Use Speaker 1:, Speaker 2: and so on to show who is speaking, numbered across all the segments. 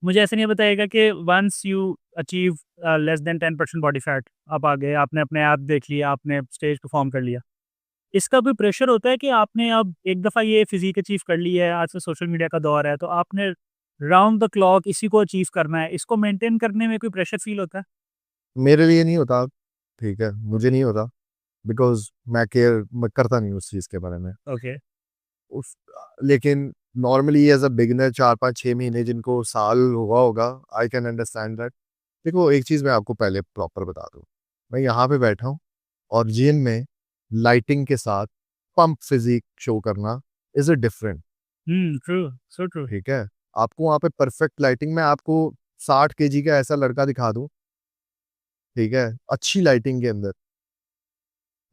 Speaker 1: मुझे ऐसे नहीं बताइएगा कि once you achieve less than 10% body fat, आप आ गए, आपने अपने आप देख लिया, आपने स्टेज परफॉर्म कर लिया। इसका भी प्रेशर होता है कि आपने अब एक दफ़ा ये फिज़ीक अचीव कर ली है, आज तो सोशल मीडिया का दौर है, तो आपने राउंड द क्लॉक इसी को अचीव करना है, इसको मेंटेन करने में कोई प्रेशर फ़ील होता है?
Speaker 2: मेरे लिए नहीं होता, ठीक है, मुझे नहीं होता, बिकॉज़ मैं करता नहीं उस चीज़ के बारे में।
Speaker 1: ओके।
Speaker 2: उस लेकिन नॉर्मली एज़ अ बिगिनर 4-5-6 महीने जिनको साल हुआ होगा, आई कैन अंडरस्टैंड दैट। देखो, एक चीज़ मैं आपको पहले प्रॉपर बता दूँ, मैं यहाँ पे बैठा हूँ और जिम में लाइटिंग के साथ पंप फिज़ीक शो करना is a different,
Speaker 1: true, so true.
Speaker 2: ठीक है? आपको वहाँ पे परफेक्ट लाइटिंग में आपको 60 केजी का ऐसा लड़का दिखा दूँ, ठीक है? अच्छी लाइटिंग के अंदर,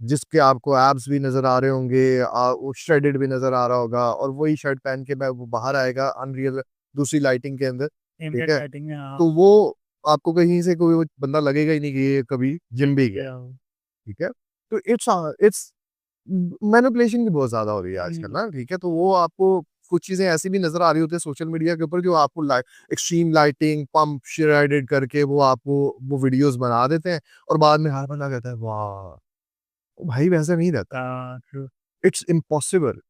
Speaker 2: जिसके आपको एब्स भी नज़र आ रहे होंगे, वो श्रेडेड भी नज़र आ रहा होगा और वही शर्ट पहन के मैं वो बाहर आएगा अनरियल दूसरी लाइटिंग के अंदर, ठीक
Speaker 1: एम्बिएंट
Speaker 2: है?
Speaker 1: लाइटिंग में हाँ,
Speaker 2: तो वो आपको कहीं से कोई वो बंदा लगेगा ही नहीं कि ये कभी जिम
Speaker 1: जिम
Speaker 2: भी
Speaker 1: भी
Speaker 2: गया है,
Speaker 1: गया हो।
Speaker 2: ठीक है? तो इट्स मैनिपुलेशन भी बहुत ज़्यादा हो रही है आजकल
Speaker 1: हुँ,
Speaker 2: ना, ठीक है? तो वो आपको कुछ चीज़ें ऐसी भी नज़र आ रही होती है सोशल मीडिया के ऊपर जो आपको एक्सट्रीम लाइटिंग, पंप शेडेड करके वो आपको वो वीडियोज़ बना देते हैं और बाद में हर बंदा कहता है, वाह! भाई वैसा नहीं रहता।
Speaker 1: ट्रू,
Speaker 2: इट्स इम्पॉसिबल,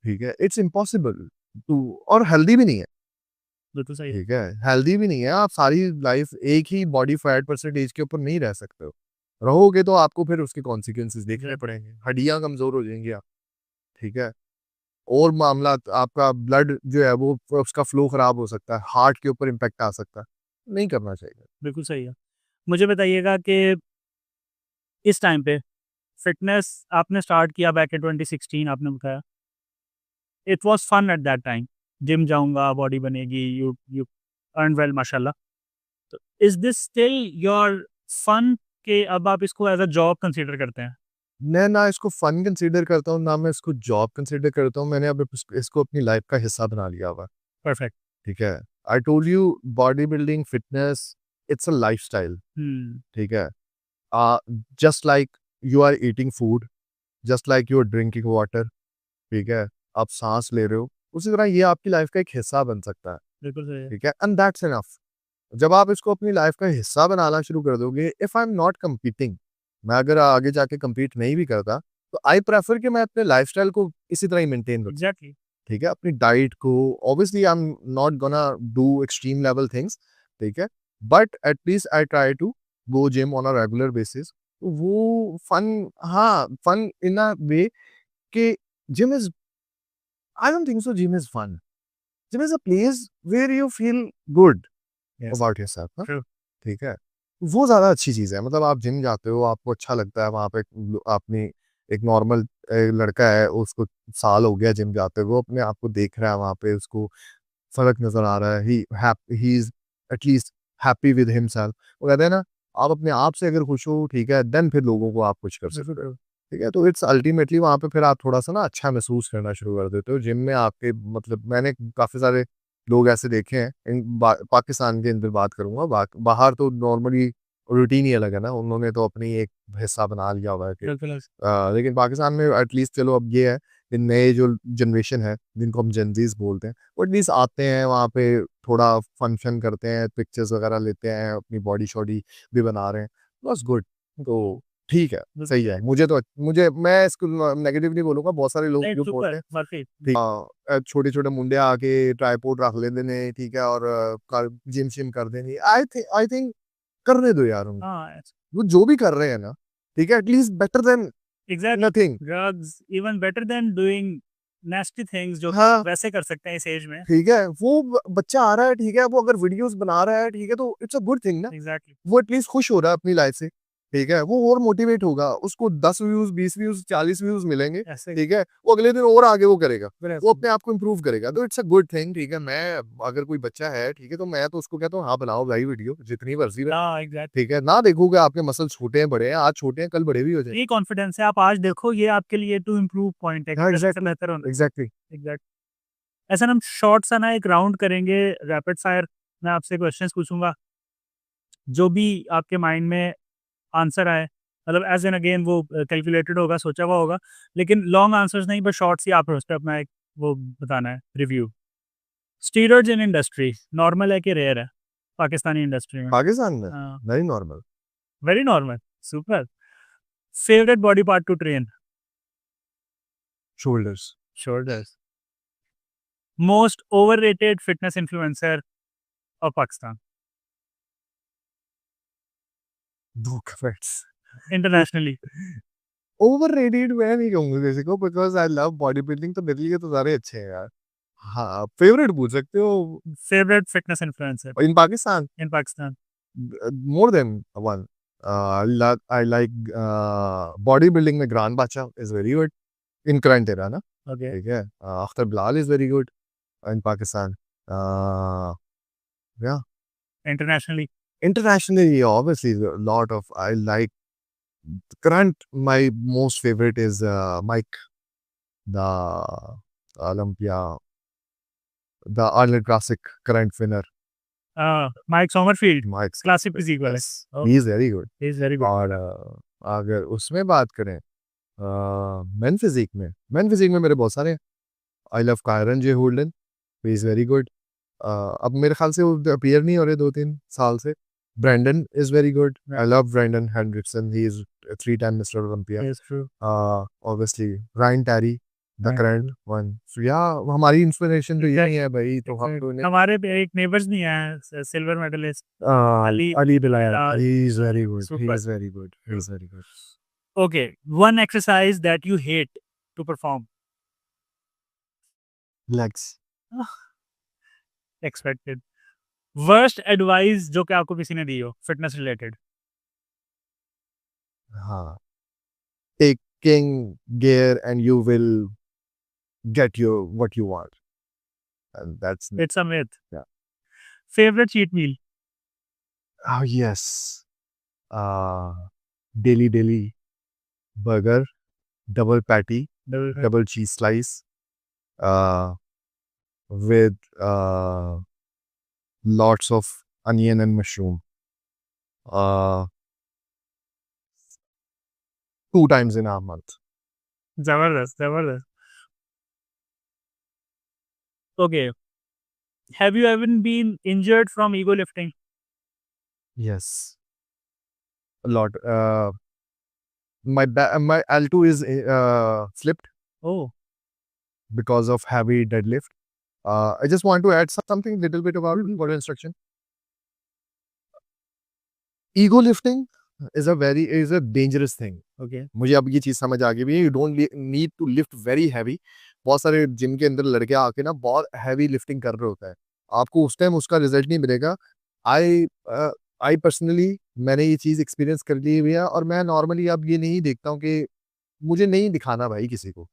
Speaker 2: ठीक है? इट्स इम्पॉसिबल टू और हेल्दी भी नहीं है,
Speaker 1: बिल्कुल सही है।
Speaker 2: ठीक है? हेल्दी भी नहीं है, आप सारी लाइफ एक ही बॉडी फैट परसेंटेज के ऊपर नहीं रह सकते हो। रहोगे तो आपको फिर उसके कॉन्सिक्वेंसेस देखने
Speaker 1: एग्ज़ैक्टली।
Speaker 2: पड़ेंगे, हड्डियाँ कमज़ोर हो जाएँगी आप, ठीक है? और मामला आपका ब्लड जो है वो उसका फ्लो खराब हो सकता है, हार्ट के ऊपर इम्पैक्ट आ सकता है। नहीं करना चाहिए।
Speaker 1: बिल्कुल सही है। मुझे बताइएगा कि इस टाइम पे फ़िटनेस आपने स्टार्ट किया बैक इन 2016 आपने बताया। It was fun at that time. Gym जाऊँगा, बॉडी बनेगी, यू अर्न वेल माशाल्लाह। तो is this still your fun कि अब आप इसको एज़ अ जॉब कंसीडर करते हैं?
Speaker 2: मैं ना इसको फन कंसीडर करता हूँ, ना मैं इसको जॉब कंसीडर करता हूँ। मैंने अब इसको अपनी लाइफ का हिस्सा बना लिया हुआ है,
Speaker 1: परफेक्ट।
Speaker 2: ठीक है? I told you body building, fitness, it's a lifestyle,
Speaker 1: हुँ,
Speaker 2: ठीक है? Uh, just like you are eating food, just like you are drinking water, ठीक है? आप साँस ले रहे हो, उसी तरह ये आपकी लाइफ़ का एक हिस्सा बन सकता है,
Speaker 1: बिल्कुल सही है।
Speaker 2: ठीक है? And that's enough. जब आप इसको अपनी लाइफ़ का हिस्सा बनाना शुरू कर दोगे, if I am not competing, मैं अगर आगे जाके कम्पीट नहीं भी करता, तो आई प्रेफर कि मैं अपने लाइफ़स्टाइल को इसी तरह ही मेंटेन रखूँ,
Speaker 1: एग्ज़ैक्टली।
Speaker 2: ठीक है? अपनी डाइट को obviously I am not gonna do extreme level things, ठीक है? But at least I try to go gym on a regular basis. वो फन, हाँ, फन इन अ वे कि gym is I don't think so gym is fun. Gym is a place where you feel good
Speaker 1: yes,
Speaker 2: about yourself, हाँ,
Speaker 1: true.
Speaker 2: ठीक है? वो ज़्यादा अच्छी चीज़ है। मतलब आप जिम जाते हो, आपको अच्छा लगता है वहाँ पे, अपनी एक नॉर्मल लड़का है, उसको साल हो गया जिम जाते हुए, वो अपने आप को देख रहा है वहाँ पे, उसको फ़र्क नज़र आ रहा है, he is at least happy with himself. वो कहते हैं ना, आप अपने आप से अगर खुश हो, ठीक है, देन फिर लोगों को आप खुश कर
Speaker 1: बिल्कुल
Speaker 2: सकते हो,
Speaker 1: ट्रू।
Speaker 2: ठीक है? तो इट्स अल्टीमेटली वहाँ पे फिर आप थोड़ा-सा ना अच्छा महसूस करना शुरू कर देते हो। जिम में आपके मतलब मैंने काफ़ी सारे लोग ऐसे देखे हैं, इन पाकिस्तान के अंदर बात करूँगा, बाहर तो नॉर्मली रूटीन ही अलग है ना, उन्होंने तो अपनी एक हिस्सा बना लिया हुआ है कि
Speaker 1: बिल्कुल।
Speaker 2: लेकिन पाकिस्तान में एटलीस्ट चलो अब ये है कि नए जो जनरेशन है, जिनको हम जेनज़ीज़ बोलते हैं, वो एटलीस्ट आते हैं वहाँ पे, थोड़ा फंक्शन करते हैं, पिक्चर्स वगैरह लेते हैं, अपनी बॉडी-शॉडी भी बना रहे हैं, बस गुड। तो ठीक है,
Speaker 1: बिल्कुल
Speaker 2: सही
Speaker 1: सही
Speaker 2: है।
Speaker 1: है।
Speaker 2: मैं इसको नेगेटिव नहीं बोलूँगा, बहुत सारे लोग
Speaker 1: नहीं,
Speaker 2: जो
Speaker 1: सुपर,
Speaker 2: बोलते हैं,
Speaker 1: परफेक्ट।
Speaker 2: ठीक छोटे-छोटे मुंडे आके ट्राइपॉड रख लेते ने, ठीक है? और कर जिम-शिम कर देनी। आई थिंक करने दो यार उनको।
Speaker 1: हाँ,
Speaker 2: वो जो भी कर रहे हैं ना, ठीक है? At least better than
Speaker 1: exactly.
Speaker 2: Nothing.
Speaker 1: Drugs even better than doing nasty things जो
Speaker 2: हाँ,
Speaker 1: वैसे कर सकते हैं इस एज में।
Speaker 2: ठीक है? वो बच्चा आ रहा है, ठीक है? वो अगर वीडियोज़ बना रहा है, ठीक है? तो इट्स अ गुड थिंग ना।
Speaker 1: एग्ज़ैक्टली।
Speaker 2: वो एटलीस्ट खुश हो रहा है अपनी लाइफ़ से, ठीक है? वो और मोटिवेट होगा, उसको 10 व्यूज़, 20 व्यूज़, 40 व्यूज़ मिलेंगे,
Speaker 1: ऐसे
Speaker 2: ठीक है? वो अगले दिन और आगे वो करेगा, वो
Speaker 1: बिल्कुल।
Speaker 2: अपने आप को इम्प्रूव करेगा, तो इट्स अ गुड थिंग, ठीक है? मैं अगर कोई बच्चा है, ठीक है? तो मैं तो उसको कहता हूँ, हाँ, बनाओ भाई वीडियो, जितनी मर्ज़ी है,
Speaker 1: हाँ, एग्ज़ैक्टली।
Speaker 2: ठीक है? ना देखो कि आपके मसल्स छोटे हैं, बड़े हैं, आज छोटे हैं, कल बड़े भी हो जाएँ।
Speaker 1: ये कॉन्फिडेंस है, आप आज देखो ये आपके लिए टू इम्प्रूव पॉइंट है कि
Speaker 2: हाँ,
Speaker 1: कल से
Speaker 2: एग्ज़ैक्टली,
Speaker 1: बेहतर होना
Speaker 2: एग्ज़ैक्टली।
Speaker 1: है। एग्ज़ैक्ट ऐसा ना हम शॉर्ट सा ना एक राउंड करेंगे रैपिड फायर। मैं आपसे क्वेश्चंस पूछूँगा, जो भी आपके माइंड में आंसर आए, मतलब एज़ इन अगेन वो कैलकुलेटेड होगा, सोचा हुआ होगा, लेकिन लॉन्ग आंसर्स नहीं, बस शॉर्ट्स ही आप उस पे अपना एक वो बताना है review. Steroids in industry normal है कि रेयर है पाकिस्तानी इंडस्ट्री में?
Speaker 2: पाकिस्तान में
Speaker 1: हाँ,
Speaker 2: very normal.
Speaker 1: Very normal, super. Favourite body part two train?
Speaker 2: Shoulders.
Speaker 1: Shoulders. Most overrated fitness influencer of Pakistan
Speaker 2: दो कमेंट्स।
Speaker 1: इंटरनेशनली?
Speaker 2: ओवररेटेड मैं नहीं कहूँगा किसी को, because I love body building, तो मेरे लिए तो सारे अच्छे हैं यार। हाँ, फेवरेट पूछ सकते हो।
Speaker 1: Favourite fitness influencer
Speaker 2: in Pakistan
Speaker 1: in Pakistan?
Speaker 2: More than one. I like body building में ग्रांड बादशाह is very good in current era ना,
Speaker 1: ओके।
Speaker 2: ठीक है। Akhtar Bilal is very good in Pakistan. या
Speaker 1: internationally?
Speaker 2: internationally obviously a lot of I like current my most favorite is Mike, the Olympia, the Arnold Classic current winner.
Speaker 1: Mike Summerfield,
Speaker 2: Mike's
Speaker 1: classic physique वाले?
Speaker 2: yes, he is very good.
Speaker 1: He is very good.
Speaker 2: और अगर उसमें बात करें main physique में मेरे बहुत सारे हैं। I love Kyron J Holden, he is very good. अब मेरे ख्याल से वो अपीयर नहीं हो रहे 2-3 साल से। Brandon is very good, I love Brandon Hendrickson, he is 3 time Mister Olympia.
Speaker 1: It's true.
Speaker 2: Obviously Ryan Terry the
Speaker 1: Ryan
Speaker 2: current one. So या हमारी इंस्पिरेशन तो यही है भाई, तो हम तो
Speaker 1: हमारे पे एक नेबर्स नहीं है silver medalist
Speaker 2: Ali
Speaker 1: Ali
Speaker 2: Bilal,
Speaker 1: Bilal.
Speaker 2: He is very good, he
Speaker 1: Super.
Speaker 2: Is very good, he is very good.
Speaker 1: Okay, one exercise that you hate to perform?
Speaker 2: Legs.
Speaker 1: Expected. Worst advice जो कि आपको किसी ने दी हो फिटनेस रिलेटेड?
Speaker 2: हाँ, taking gear and you will get your what you want, and that's
Speaker 1: it's a myth.
Speaker 2: Yeah.
Speaker 1: Favourite cheat meal?
Speaker 2: oh yes, daily burger, double patty, double cheese slice, uh with lots of onion and mushroom, uh 2 times in a month.
Speaker 1: जबरदस्त जबरदस्त। Okay, have you ever been injured from ego lifting?
Speaker 2: Yes, a lot. My L2 is slipped
Speaker 1: oh,
Speaker 2: because of heavy deadlift. I just want to add something little bit about for instruction. Ego lifting is a dangerous thing.
Speaker 1: Okay.
Speaker 2: मुझे अब ये चीज समझ आ गई भी, you don't need to lift very heavy. बहुत सारे जिम के अंदर लड़के आके ना बहुत हैवी लिफ्टिंग कर रहे होता है, आपको उस टाइम उसका रिजल्ट नहीं मिलेगा। आई आई पर्सनली मैंने ये चीज एक्सपीरियंस कर ली हुई है, और मैं नॉर्मली अब ये नहीं देखता हूँ कि मुझे नहीं दिखाना भाई किसी को,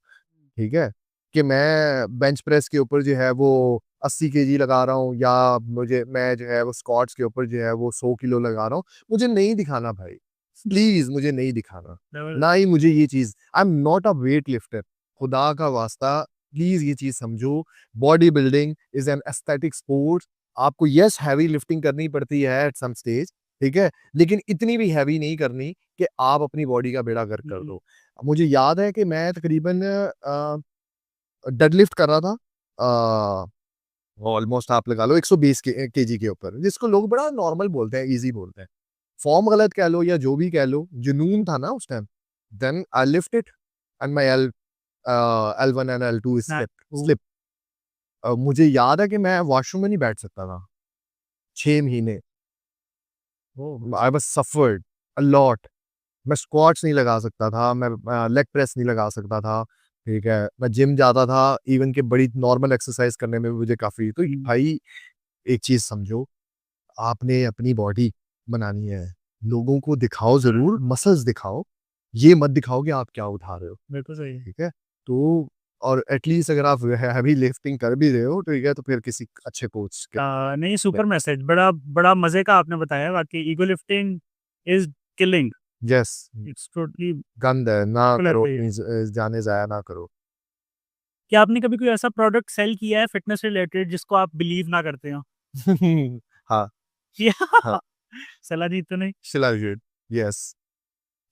Speaker 2: ठीक है, कि मैं बेंच प्रेस के ऊपर जो है वो 80 केजी लगा रहा हूँ, या मैं जो है वो स्क्वाट्स के ऊपर जो है वो 100 किलो लगा रहा हूँ। मुझे नहीं दिखाना भाई, प्लीज मुझे नहीं दिखाना। ना ही मुझे ये चीज, आई am not a weight lifter, खुदा का वास्ता प्लीज ये चीज समझो। Body building is an aesthetic sport. आपको यस हैवी लिफ्टिंग करनी पड़ती है एट सम स्टेज, ठीक है, लेकिन इतनी भी हैवी नहीं करनी कि आप अपनी बॉडी का बेड़ा गर्क कर दो। मुझे याद है कि मैं तकरीबन डेडलिफ्ट कर रहा था, ऑलमोस्ट आप लगा लो 120 केजी के ऊपर, जिसको लोग बड़ा नॉर्मल बोलते हैं, इजी बोलते हैं। फॉर्म गलत कह लो या जो भी कह लो, जुनून था ना उस time. Then I lift it and my L1 and L2 slip. मुझे याद है कि मैं वॉशरूम में नहीं बैठ सकता था 6 महीने। I was suffered a lot. मैं स्क्वाट्स नहीं लगा सकता था, मैं लेग प्रेस नहीं लगा सकता था, ठीक है। मैं जिम जाता था इवन कि बड़ी नॉर्मल एक्सरसाइज करने में भी मुझे काफी, तो भाई एक चीज समझो, आपने अपनी बॉडी बनानी है, लोगों को दिखाओ जरूर, मसल्स दिखाओ, ये मत दिखाओ कि आप क्या उठा रहे हो,
Speaker 1: बिल्कुल सही है।
Speaker 2: ठीक है। तो और एटलीस्ट अगर आप हैवी लिफ्टिंग कर भी रहे हो, ठीक है, तो फिर किसी अच्छे कोच के।
Speaker 1: नहीं, सुपर मैसेज, बड़ा बड़ा मजे का आपने बताया। बाकी ego lifting is killing,
Speaker 2: yes,
Speaker 1: it's totally.
Speaker 2: गंद है ना, करो
Speaker 1: है।
Speaker 2: जाने जाया ना करो।
Speaker 1: क्या आपने कभी कोई ऐसा प्रोडक्ट सेल किया है फिटनेस रिलेटेड जिसको आप बिलीव ना करते हो?
Speaker 2: हाँ
Speaker 1: या
Speaker 2: हाँ,
Speaker 1: सलाह तो नहीं?
Speaker 2: Shilajit, yes.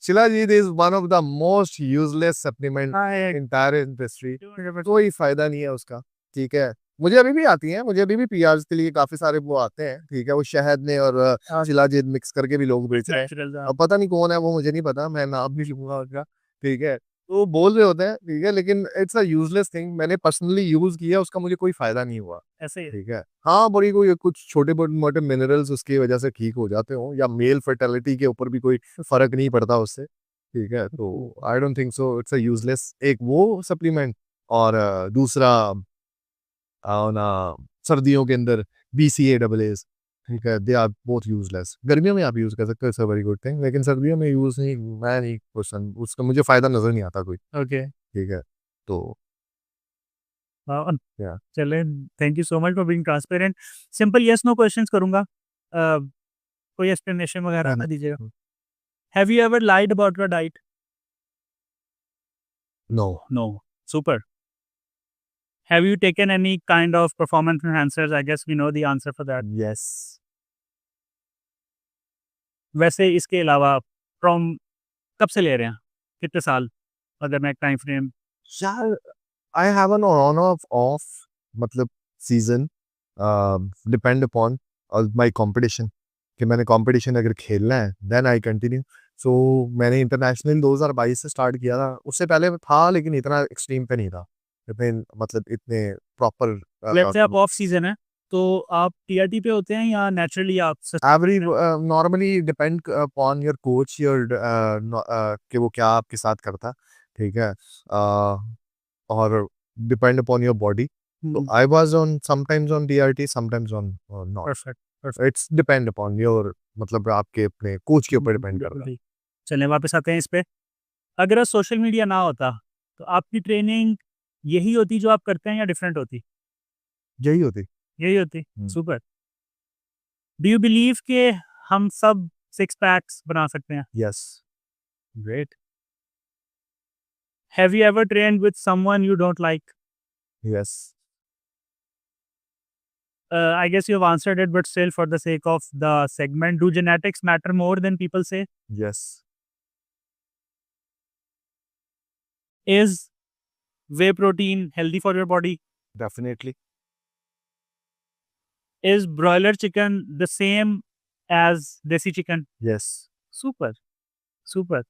Speaker 2: Shilajit is one of the most useless supplement
Speaker 1: हाँ,
Speaker 2: in entire industry.
Speaker 1: एक-
Speaker 2: कोई फायदा नहीं है उसका, ठीक है। मुझे अभी भी आती हैं, मुझे अभी भी पीआर्स के लिए काफ़ी सारे वो आते हैं, ठीक है? वो शहद में और
Speaker 1: हाँ।
Speaker 2: शिलाजीत मिक्स करके भी लोग बेच रहे हैं।
Speaker 1: नेचुरल
Speaker 2: अब पता नहीं कौन है वो मुझे नहीं पता, मैं नाम नहीं लूँगा उनका, ठीक है? तो वो बोल रहे होते हैं, ठीक है? लेकिन इट्स अ यूज़लेस थिंग, मैंने पर्सनली यूज़ किया, उसका मुझे कोई फ़ायदा नहीं हुआ,
Speaker 1: ऐसे ही।
Speaker 2: ठीक है? हाँ, बड़ी कोई कुछ छोटे मोटे मिनरल्स उसकी वजह से ठीक हो जाते हों या मेल फर्टिलिटी के ऊपर भी कोई फ़र्क नहीं पड़ता उससे, ठीक है? तो आई don't think so it's a useless एक वो सप्लीमेंट और दूसरा ना सर्दियों के अंदर BCAAs, ठीक है? They are both useless. गर्मियों में आप यूज़ कर सकते हो, it's a very good thing, लेकिन सर्दियों में यूज़ नहीं, मैं नहीं पसंद, उसका मुझे फ़ायदा नज़र नहीं आता कोई,
Speaker 1: ओके।
Speaker 2: ठीक है? तो
Speaker 1: हाँ,
Speaker 2: या
Speaker 1: चलें, thank you so much for being transparent. Simple yes no questions करूँगा। कोई एक्सप्लेनेशन वगैरह ना दीजिएगा। Have you ever lied about your diet?
Speaker 2: No,
Speaker 1: no. Super. Have you taken any kind of performance enhancers? I guess we know the answer for that.
Speaker 2: Yes.
Speaker 1: वैसे इसके अलावा from कब से ले रहे हैं? कितने साल? अगर मैं एक टाइम फ्रेम।
Speaker 2: यार I have an on off off मतलब season depend upon my competition कि मैंने कॉम्पिटिशन अगर खेलना है देन आई कंटिन्यू। सो मैंने इंटरनेशनल 2022 से स्टार्ट किया था, उससे पहले था लेकिन इतना एक्सट्रीम पे नहीं था, इतने मतलब इतने प्रॉपर
Speaker 1: लेट्स से आप ऑफ सीजन है, तो आप टीआरटी पे होते हैं या नेचुरली आप
Speaker 2: every normally depend upon your coach your कि वो क्या आपके साथ करता, ठीक है? और डिपेंड अपॉन योर बॉडी। तो I was on sometimes on DRT sometimes on not,
Speaker 1: perfect, perfect.
Speaker 2: It's depend upon your मतलब आपके अपने कोच के ऊपर डिपेंड करता है।
Speaker 1: चलें वापस आते हैं इस पे। अगर सोशल मीडिया ना होता, तो आपकी ट्रेनिंग यही होती जो आप करते हैं या डिफरेंट होती?
Speaker 2: यही होती।
Speaker 1: यही होती।
Speaker 2: Hmm.
Speaker 1: Super. Do you believe कि हम सब सिक्स पैक्स बना सकते हैं?
Speaker 2: Yes.
Speaker 1: Great. Have you ever trained with someone you don't like?
Speaker 2: Yes.
Speaker 1: I guess you have answered it, but still, for the sake of the segment, do genetics matter more than people say?
Speaker 2: Yes.
Speaker 1: Is whey protein healthy for your body?
Speaker 2: Definitely.
Speaker 1: Is broiler chicken the same as desi chicken?
Speaker 2: Yes.
Speaker 1: Super, super.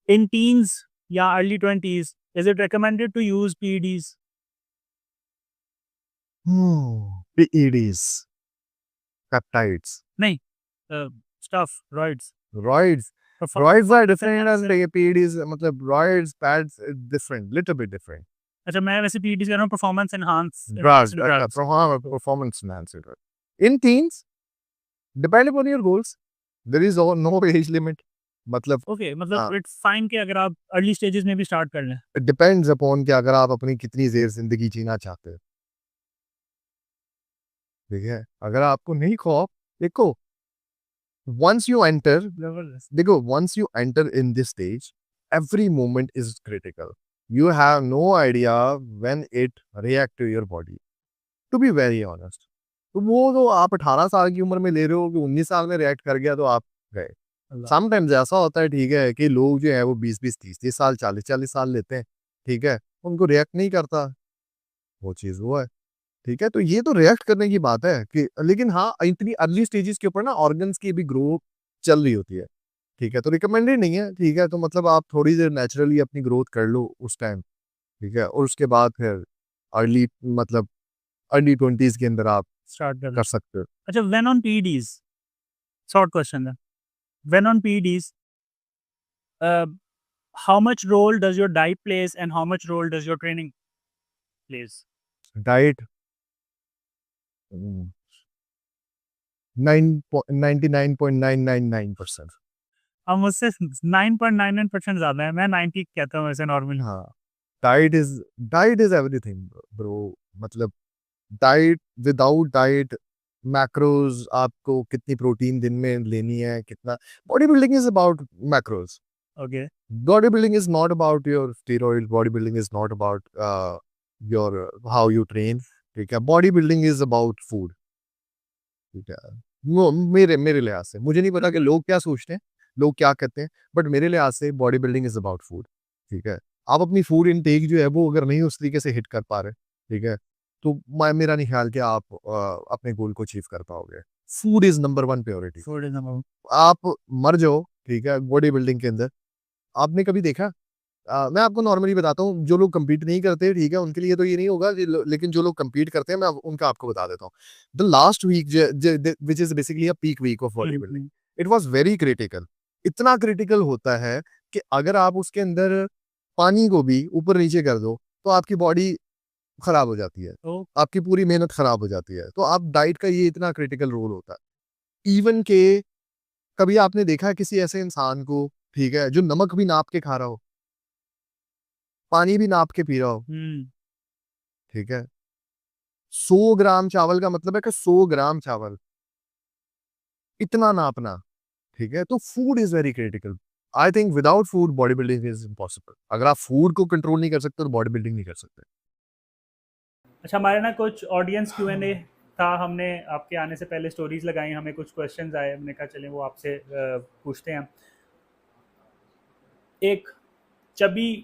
Speaker 1: In teens, yeah, early 20s, is it recommended to use PEDs?
Speaker 2: PEDs, peptides,
Speaker 1: नहीं, stuff, roids.
Speaker 2: roids,
Speaker 1: Performance
Speaker 2: roids are different
Speaker 1: enhancers.
Speaker 2: and the PEDs मतलब roids pads different, little bit different.
Speaker 1: अच्छा, मैं वैसे PEDs कह रहा हूँ, performance
Speaker 2: Drugs,
Speaker 1: enhancing drugs.
Speaker 2: performance enhancer drug. In teens, depend upon your goals, there is no age limit. मतलब
Speaker 1: Okay, मतलब it's fine कि अगर आप early stages में भी start कर लें.
Speaker 2: it depends upon कि अगर आप अपनी कितनी देर जिंदगी जीना चाहते हो, ठीक है? अगर आपको नहीं खौफ, देखो once you enter,
Speaker 1: जबरदस्त.
Speaker 2: देखो once you enter in this stage, every moment is critical. You have no idea when it react to your body. To be very honest. तो वो तो आप 18 साल की उम्र में ले रहे हो कि 19 साल में रिएक्ट कर गया तो आप गए।
Speaker 1: अल्लाह.
Speaker 2: समटाइम्स ऐसा होता है, ठीक है, कि लोग जो है वो 20-20, 30-30 साल, 40-40 साल लेते हैं, ठीक है? उनको रिएक्ट नहीं करता, वो चीज़ वो है, ठीक है? तो ये तो रिएक्ट करने की बात है कि लेकिन हाँ, इतनी अर्ली स्टेजेस के ऊपर ना ऑर्गन्स की भी ग्रोथ चल रही होती है, ठीक है? तो रिकमेंडेड नहीं है, ठीक है? तो मतलब आप थोड़ी देर नेचुरली अपनी ग्रोथ कर लो उस टाइम, ठीक है? और उसके बाद फिर अर्ली मतलब अर्ली 20s के अंदर आप
Speaker 1: Start कर लें.
Speaker 2: कर सकते हो।
Speaker 1: अच्छा, when on PEDs, short question है. When on PEDs, uh, how much role does your diet plays and how much role does your training plays?
Speaker 2: Diet 99.999%।
Speaker 1: अब मुझसे 9.99% ज़्यादा है, मैं 90 कहता हूँ वैसे नॉर्मली.
Speaker 2: हाँ, डाइट इज़ एवरीथिंग ब्रो, मतलब डाइट विदाउट डाइट मैक्रोज़ आपको कितनी प्रोटीन दिन में लेनी है, कितना body building is about macros.
Speaker 1: Okay.
Speaker 2: Body building is not about your steroids, body building is not about your how you train, ठीक है? Body building is about food, ठीक है? वो मेरे मेरे लिहाज से, मुझे नहीं पता कि लोग क्या सोचते हैं, लोग क्या कहते हैं, बट मेरे लिहाज से body building is about food, ठीक है? आप अपनी फूड इनटेक जो है वो अगर नहीं उस तरीके से हिट कर पा रहे, ठीक है, तो मेरा नहीं ख्याल कि आप अपने गोल को अचीव कर पाओगे। Food is number one priority.
Speaker 1: Food is number.
Speaker 2: आप मर जाओ, ठीक है, बॉडी बिल्डिंग के अंदर, आपने कभी देखा, मैं आपको नॉर्मली बताता हूँ, जो लोग compete नहीं करते, ठीक है, उनके लिए तो ये नहीं होगा, लेकिन जो लोग compete करते हैं, मैं उनका आपको बता देता हूँ। The last week which is basically a peak week of bodybuilding, it was very critical. इतना क्रिटिकल होता है कि अगर आप उसके अंदर पानी को भी ऊपर नीचे कर दो तो आपकी बॉडी खराब हो जाती है,
Speaker 1: तो
Speaker 2: आपकी पूरी मेहनत खराब हो जाती है। तो आप डाइट का ये इतना क्रिटिकल रोल होता है। इवन के कभी आपने देखा है किसी ऐसे इंसान को, ठीक है, जो नमक भी नाप के खा रहा हो, पानी भी नाप के पी रहा हो, ठीक है, 100 ग्राम चावल का मतलब है कि 100 ग्राम चावल, इतना नापना, ठीक है। तो food is very critical. I think without food body building is impossible. अगर आप फूड को कंट्रोल नहीं कर सकते तो बॉडी बिल्डिंग नहीं कर सकते।
Speaker 1: अच्छा, हमारे ना कुछ ऑडियंस Q&A था, हमने आपके आने से पहले स्टोरीज लगाई, हमें कुछ क्वेश्चंस आए, हमने कहा चलें वो आपसे पूछते हैं। एक चबी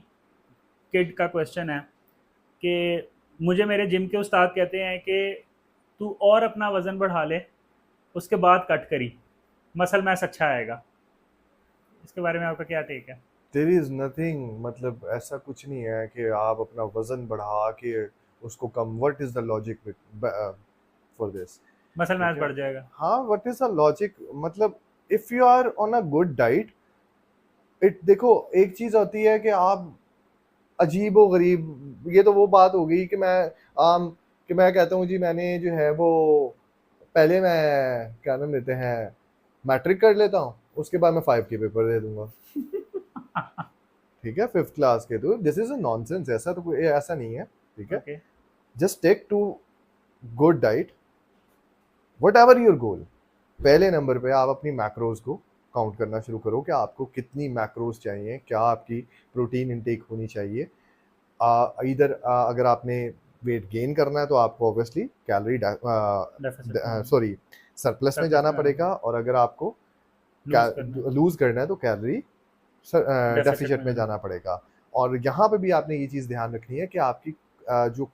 Speaker 1: किड का क्वेश्चन है कि मुझे मेरे जिम के उस्ताद कहते हैं कि तू और अपना वज़न बढ़ा ले, उसके बाद कट करी, मसल मैस अच्छा आएगा। इसके बारे में आपका क्या टेक है?
Speaker 2: देयर इज नथिंग, मतलब ऐसा कुछ नहीं है कि आप अपना वजन बढ़ा के उसको कम, what is the logic for this,
Speaker 1: muscle mass
Speaker 2: ठीक है।
Speaker 1: बढ़ जाएगा।
Speaker 2: हाँ, व्हाट इज द लॉजिक, मतलब if you are on a good diet, it देखो, एक चीज होती है कि आप अजीबो गरीब, ये तो वो बात हो गई कि आम कि मैं कहता हूँ जी मैंने जो है वो पहले मैं क्या नाम लेते हैं मैट्रिक कर लेता हूँ, उसके बाद मैं 5 के पेपर दे दूंगा, ठीक है, 5th क्लास के। तो दिस इज अ नॉनसेंस, ऐसा तो कोई ऐसा नहीं है, ठीक है।
Speaker 1: Okay.
Speaker 2: Just take to good diet, whatever your goal. पहले नंबर पे आप अपनी मैक्रोज को काउंट करना शुरू करो कि आपको कितनी मैक्रोज चाहिए, क्या आपकी प्रोटीन इनटेक होनी चाहिए। इधर अगर आपने वेट गेन करना है तो आपको ऑब्वियसली कैलोरी
Speaker 1: डेफिसिट में जाना,
Speaker 2: सॉरी सरप्लस में
Speaker 1: सरप्लस
Speaker 2: जाना
Speaker 1: में जाना
Speaker 2: पड़ेगा,
Speaker 1: पड़ेगा,
Speaker 2: और अगर आपको
Speaker 1: लूज करना है,
Speaker 2: लूज करना है तो कैलोरी
Speaker 1: डेफिसिट में
Speaker 2: डेफिशिट में
Speaker 1: जाना
Speaker 2: जाना
Speaker 1: पड़ेगा।
Speaker 2: पड़ेगा। और यहाँ पे भी आपने ये चीज़ ध्यान रखनी है कि आपकी जो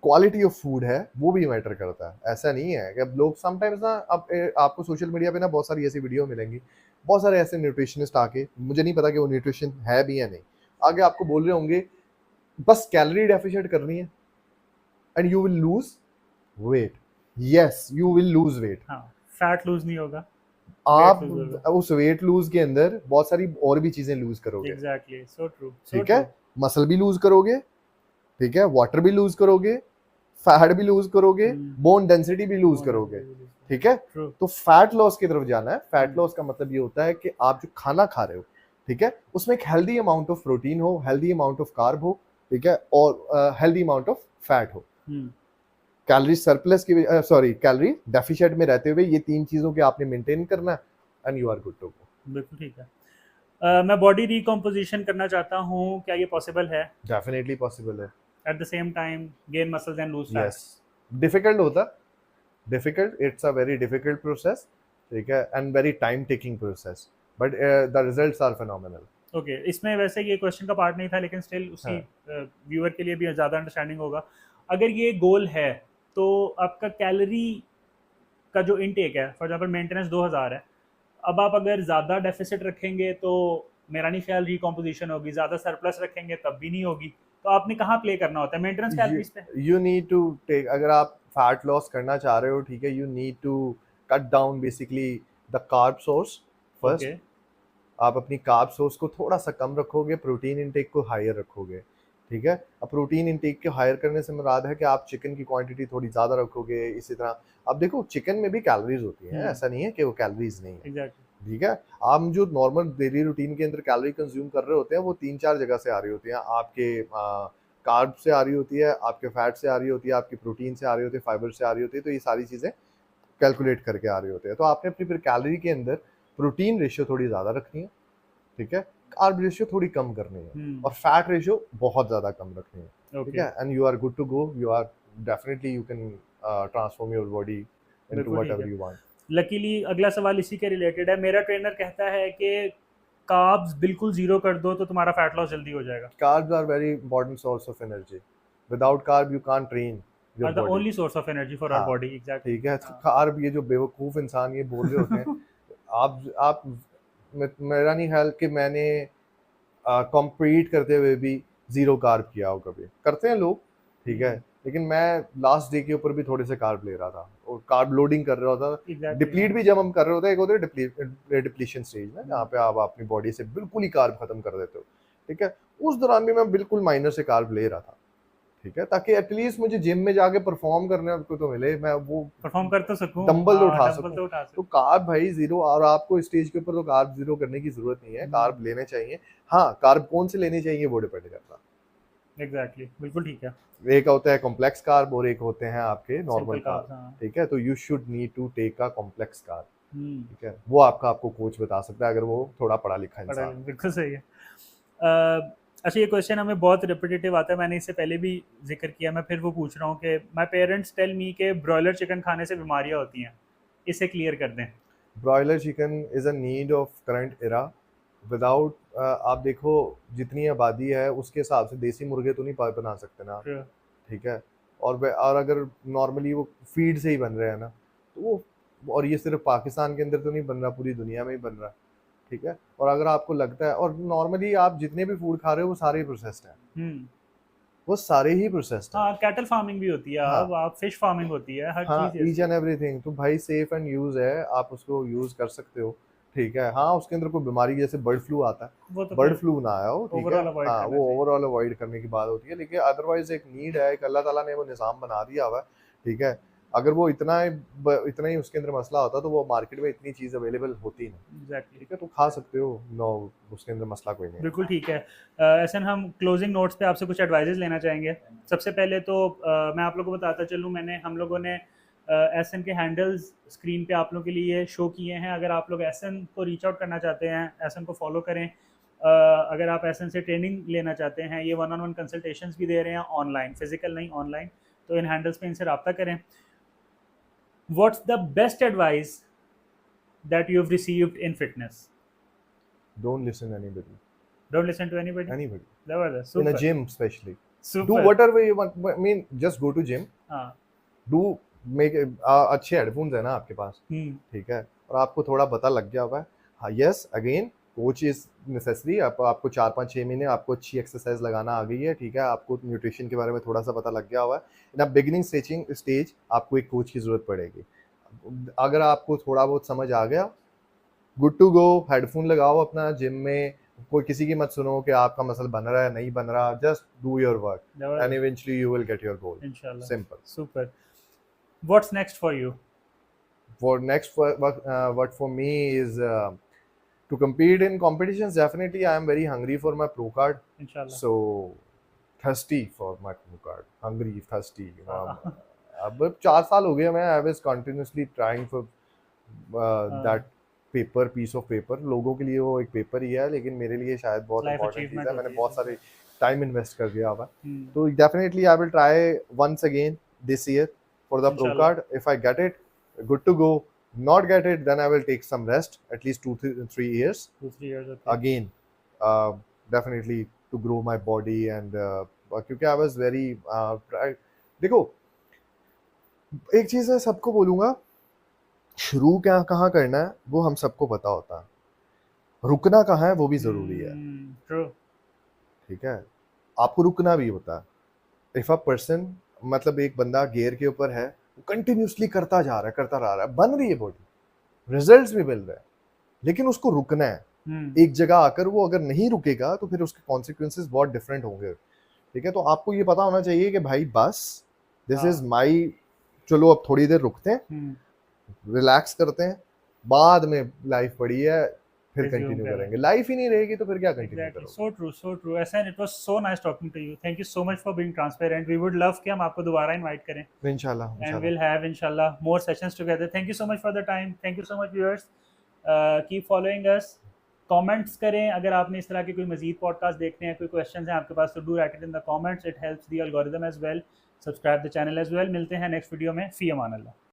Speaker 2: क्वालिटी ऑफ फूड है वो भी मैटर करता है। ऐसा नहीं है कि अब लोग समटाइम्स ना, अब आपको सोशल मीडिया पे ना बहुत सारी ऐसी वीडियो मिलेंगी, बहुत सारे ऐसे न्यूट्रिशनिस्ट आके, मुझे नहीं पता कि वो न्यूट्रिशन है भी या नहीं, आगे आपको बोल रहे होंगे बस कैलोरी डेफिशिएट करनी है and you will lose weight. Yes, you will lose weight.
Speaker 1: हाँ, फैट लूज नहीं होगा, वेट
Speaker 2: आप
Speaker 1: लूज होगा।
Speaker 2: उस वेट लूज के अंदर बहुत सारी और भी चीजें लूज करोगे,
Speaker 1: एग्जैक्टली, सो ट्रू, सो
Speaker 2: ठीक है।
Speaker 1: ट्रू।
Speaker 2: मसल भी लूज करोगे, ठीक है, वाटर भी लूज करोगे, फैट भी लूज करोगे, बोन डेंसिटी भी लूज करोगे, ठीक है।
Speaker 1: ट्रू।
Speaker 2: तो फैट लॉस की तरफ जाना है। फैट लॉस का मतलब ये होता है कि आप जो खाना खा रहे हो, ठीक है, उसमें एक हेल्दी अमाउंट ऑफ प्रोटीन हो, हेल्दी अमाउंट ऑफ कार्ब हो, ठीक है, और हेल्दी अमाउंट ऑफ फैट हो। कैलोरी सरप्लस की, सॉरी, कैलोरी डेफिशिएट में रहते हुए ये तीन चीजों के आपने मेंटेन करना है and you are good to go.
Speaker 1: बिल्कुल ठीक है। मैं बॉडी रिकॉम्पोजिशन करना चाहता हूँ, क्या ये पॉसिबल है?
Speaker 2: डेफिनेटली पॉसिबल है।
Speaker 1: At the same time gain muscles and lose
Speaker 2: yes,
Speaker 1: fat.
Speaker 2: Difficult होता, difficult, it's a very difficult process, ठीक है, and very time taking process, but the results are phenomenal.
Speaker 1: Okay, इसमें वैसे ये question का part नहीं था, लेकिन स्टिल उसी
Speaker 2: हाँ,
Speaker 1: व्यूअर के लिए भी ज़्यादा अंडरस्टैंडिंग होगा। अगर ये गोल है तो आपका कैलोरी का जो इनटेक है, फॉर एग्जांपल मेंटेनेंस 2000 है, अब आप अगर ज़्यादा डेफिसिट रखेंगे तो मेरा नहीं ख्याल रिकॉम्पोजिशन होगी, ज़्यादा सरप्लस रखेंगे तब भी नहीं होगी। तो आपने कहाँ प्ले करना होता है, मेंटेनेंस
Speaker 2: you
Speaker 1: कैलोरीज पे?
Speaker 2: you need to take, अगर आप फैट लॉस करना चाह रहे हो, ठीक है, you need to cut down basically the carb source first.
Speaker 1: Okay.
Speaker 2: आप अपनी कार्ब सोर्स को थोड़ा सा कम रखोगे, प्रोटीन इंटेक को हायर रखोगे, ठीक है। अब प्रोटीन इंटेक के हायर करने से मुराद है कि आप चिकन की क्वांटिटी थोड़ी ज़्यादा रखोगे। इसी तरह अब देखो, चिकन में भी कैलोरीज होती हैं, ऐसा नहीं है कि वो कैलोरीज नहीं है,
Speaker 1: एग्जैक्टली।
Speaker 2: ठीक है। आप जो नॉर्मल डेली रूटीन के अंदर कैलोरी कंज्यूम कर रहे होते हैं वो 3-4 जगह से आ रही होती हैं। आपके कार्ब से आ रही होती है, आपके फैट से आ रही होती है, आपकी प्रोटीन से आ रही होती है, फाइबर से आ रही होती है। तो ये सारी चीज़ें कैलकुलेट करके आ रही होती है। तो आपने अपनी फिर कैलोरी के अंदर प्रोटीन रेशियो थोड़ी ज़्यादा रखनी है, ठीक है, कार्ब रेशियो थोड़ी कम करनी है, और फैट रेशियो बहुत ज़्यादा कम रखनी है, ठीक
Speaker 1: ओके,
Speaker 2: है, and you are good to go. You are definitely, you can transform your body into
Speaker 1: बिल्कुल ठीक
Speaker 2: व्हाटएवर
Speaker 1: है।
Speaker 2: You want.
Speaker 1: लकीली अगला सवाल इसी के रिलेटेड है। मेरा ट्रेनर कहता है कि कार्ब्स बिल्कुल जीरो कर दो तो तुम्हारा फैट लॉस जल्दी हो जाएगा।
Speaker 2: Carbs are very important source of energy. Without carb you can't train your
Speaker 1: are the
Speaker 2: body.
Speaker 1: Only source of energy for our
Speaker 2: हाँ,
Speaker 1: बॉडी, एग्जैक्टली।
Speaker 2: ठीक है। तो कार्ब, ये जो बेवकूफ़ इंसान ये बोल रहे होते हैं, आप मेरा नहीं ख्याल कि मैंने कॉम्पीट करते हुए भी ज़ीरो कार्ब किया हो कभी। करते हैं लोग, ठीक है, लेकिन मैं लास्ट डे के ऊपर भी थोड़े से कार्ब ले रहा था और कार्ब लोडिंग कर रहा होता था।
Speaker 1: एग्जैक्टली।
Speaker 2: डिप्लीट भी जब हम कर रहे होते हैं, एक होता है डिप्लीशन स्टेज में, जहाँ पे आप अपनी बॉडी से बिल्कुल ही कार्ब खत्म कर देते हो, ठीक है। उस दौरान भी मैं बिल्कुल माइनर से कार्ब ले रहा था, ठीक है, ताकि एटलीस्ट मुझे जिम में जाके परफॉर्म करने को तो मिले, मैं वो
Speaker 1: परफॉर्म कर तो सकूं,
Speaker 2: डंबल उठा
Speaker 1: डंबल
Speaker 2: सकूं।
Speaker 1: तो उठा
Speaker 2: तो
Speaker 1: सकूं।
Speaker 2: कार्ब भाई जीरो, और आपको स्टेज के ऊपर तो कार्ब जीरो करने की जरूरत नहीं है, कार्ब लेने चाहिए। हाँ, कार्ब कौन से लेने चाहिए वो डिपेंड करता है।
Speaker 1: एग्जैक्टली, बिल्कुल ठीक है।
Speaker 2: एक होता है कॉम्प्लेक्स कार्ब और एक होते हैं आपके नॉर्मल
Speaker 1: सिंपल कार्ब्स,
Speaker 2: कार्ब,
Speaker 1: हाँ।
Speaker 2: ठीक है। तो you should need to take a complex carb,
Speaker 1: hmm,
Speaker 2: ठीक है। वो आपको कोच बता सकता है, अगर वो थोड़ा पढ़ा लिखा
Speaker 1: पढ़ा
Speaker 2: इंसान है।
Speaker 1: बिल्कुल सही है। अच्छा, ये क्वेश्चन हमें बहुत रिपीटेटिव आता है, मैंने इससे पहले भी जिक्र किया, मैं फिर वो पूछ रहा हूँ कि माय पेरेंट्स टेल मी के ब्रॉयलर चिकन खाने से बीमारियाँ होती हैं, इसे क्लियर कर दें।
Speaker 2: Broiler chicken is a need of current era. Without आप देखो जितनी आबादी है उसके हिसाब से देसी मुर्गे तो नहीं बना सकते ना,
Speaker 1: True.
Speaker 2: ठीक है। और अगर नॉर्मली वो फीड से ही बन रहे हैं ना, तो वो, और ये सिर्फ पाकिस्तान के अंदर तो नहीं बन रहा, पूरी दुनिया में ही बन रहा है, ठीक है। और अगर आपको लगता है, और नॉर्मली आप जितने भी फूड खा रहे हो वो सारे ही प्रोसेस्ड हैं,
Speaker 1: हम्म।
Speaker 2: वो सारे ही प्रोसेस्ड हैं।
Speaker 1: हाँ, कैटल फार्मिंग भी होती है,
Speaker 2: हाँ
Speaker 1: अब आप फिश फार्मिंग होती है, हर
Speaker 2: हाँ,
Speaker 1: चीज़
Speaker 2: ईच एंड एवरीथिंग तो भाई सेफ एंड यूज है, आप उसको यूज कर सकते हो, ठीक है। हाँ, उसके अंदर कोई बीमारी जैसे बर्ड फ्लू आता है,
Speaker 1: वो तो
Speaker 2: बर्ड
Speaker 1: फिर
Speaker 2: फ्लू ना आया हो, ठीक है।
Speaker 1: ओवरऑल अवॉइड
Speaker 2: हाँ,
Speaker 1: करना
Speaker 2: वो
Speaker 1: चाहिए।
Speaker 2: ओवरऑल अवॉइड करने की बात होती है, लेकिन अदरवाइज एक नीड है, एक अल्लाह ताला ने वो निज़ाम बना दिया हुआ है, ठीक है। अगर वो इतना ही उसके अंदर मसला होता तो वो मार्केट में इतनी चीज़ अवेलेबल होती नहीं,
Speaker 1: एग्जैक्टली।
Speaker 2: ठीक है। तो खा सकते हो, नो, उसके अंदर मसला कोई नहीं है।
Speaker 1: बिल्कुल ठीक है। ऐसे हम क्लोजिंग नोट्स पे आपसे कुछ एडवाइजेस लेना चाहेंगे। सबसे पहले तो मैं आप लोगों को बताता चलूँ, हम लोगों ने एस एन के हैंडल्स स्क्रीन पे आप लोगों के लिए शो किए हैं। अगर आप लोग एस एन को रीच आउट करना चाहते हैं, एस एन को फॉलो करें। अगर आप एस एन से ट्रेनिंग लेना चाहते हैं, ये 1-on-1 कंसल्टेशंस भी दे रहे हैं ऑनलाइन, फिजिकल नहीं ऑनलाइन, तो इन हैंडल्स पे इनसे रब्ता करें। What's the best advice that you have received in fitness?
Speaker 2: Don't listen anybody,
Speaker 1: don't listen to anybody.
Speaker 2: anybody
Speaker 1: जबरदस्त,
Speaker 2: in a
Speaker 1: super
Speaker 2: gym especially. Do
Speaker 1: super.
Speaker 2: whatever you want. I mean, just go to gym.
Speaker 1: हाँ।
Speaker 2: Do make अच्छे headphones है ना आपके पास, ठीक है, और आपको थोड़ा पता लग गया हुआ है। हाँ, yes, again coach is necessary. आपको 4-5-6 महीने आपको अच्छी एक्सरसाइज लगाना आ गई है, ठीक है। आपको न्यूट्रिशन के बारे में थोड़ा सा पता लग गया हुआ है। इन अ बिगिनिंग स्टेज आपको एक कोच की ज़रूरत पड़ेगी। अगर आपको थोड़ा बहुत समझ आ गया, गुड टू गो, हेडफोन लगाओ अपना जिम में, कोई किसी की मत सुनो कि आपका मसल बन रहा है नहीं बन रहा, just do your work and
Speaker 1: जबरदस्त,
Speaker 2: eventually you will get your goal.
Speaker 1: इंशाल्लाह।
Speaker 2: Simple.
Speaker 1: Super. What's next for you?
Speaker 2: For next, what for me is to compete in competitions. Definitely, I am very hungry for my pro card.
Speaker 1: इंशाल्लाह।
Speaker 2: So thirsty for my pro card. Hungry, thirsty. You know.
Speaker 1: हाँ,
Speaker 2: अब 4 साल हो गए मैं, I was continuously trying for that paper, piece of paper. लोगों के लिए वो एक पेपर ही है, लेकिन मेरे लिए शायद बहुत
Speaker 1: लाइफ
Speaker 2: इंपॉर्टेंट चीज़
Speaker 1: अचीवमेंट
Speaker 2: है। मैंने
Speaker 1: होती
Speaker 2: बहुत
Speaker 1: है।
Speaker 2: सारे टाइम इन्वेस्ट कर दिया हुआ।
Speaker 1: हम्म,
Speaker 2: तो definitely I will try once again this year for the pro
Speaker 1: इंशाल्लाह।
Speaker 2: card. If I get it, good to go. Not get it, then I will take some rest, at least 2-3 years.
Speaker 1: 2-3 years होती है।
Speaker 2: Again, definitely to grow my body and क्योंकि I was very देखो, एक चीज़ है, सबको बोलूँगा, शुरू क्या कहाँ करना है वो हम सबको पता होता है, रुकना कहाँ है वो भी ज़रूरी है,
Speaker 1: ट्रू।
Speaker 2: ठीक है। आपको रुकना भी होता है। इफ अ पर्सन, मतलब एक बंदा गियर के ऊपर है, कंटिन्यूसली करता जा रहा है, करता रह रहा है, बन रही है बॉडी, रिजल्ट्स भी मिल रहे हैं, लेकिन उसको रुकना है। एक जगह आकर वो अगर नहीं रुकेगा तो फिर उसके कॉन्सिक्वेंसेस बहुत डिफरेंट होंगे, ठीक है। तो आपको ये पता होना चाहिए कि भाई बस, दिस इज माई, चलो अब थोड़ी देर रुकते हैं, रिलैक्स करते हैं, बाद में लाइफ पड़ी है, फिर
Speaker 1: Resume
Speaker 2: कंटिन्यू
Speaker 1: करें।
Speaker 2: करेंगे। लाइफ ही नहीं रहेगी तो फिर क्या कंटिन्यू
Speaker 1: Exactly.
Speaker 2: करोगे।
Speaker 1: So true, so true. Ahsan, it was so nice talking to you. Thank you so much for being transparent. We would love कि हम आपको दोबारा invite करें,
Speaker 2: इंशाल्लाह
Speaker 1: and
Speaker 2: इंशाल्लाह।
Speaker 1: we'll have inshallah more sessions together. Thank you so much for the time. Thank you so much viewers. Keep following us. Comments करें अगर आपने इस तरह के कोई मजीद पॉडकास्ट देखने हैं, कोई क्वेश्चंस हैं आपके पास, तो do write it in the comments. It helps the algorithm as well. Subscribe the channel as well. मिलते हैं नेक्स्ट वीडियो में. फी अमान अल्लाह.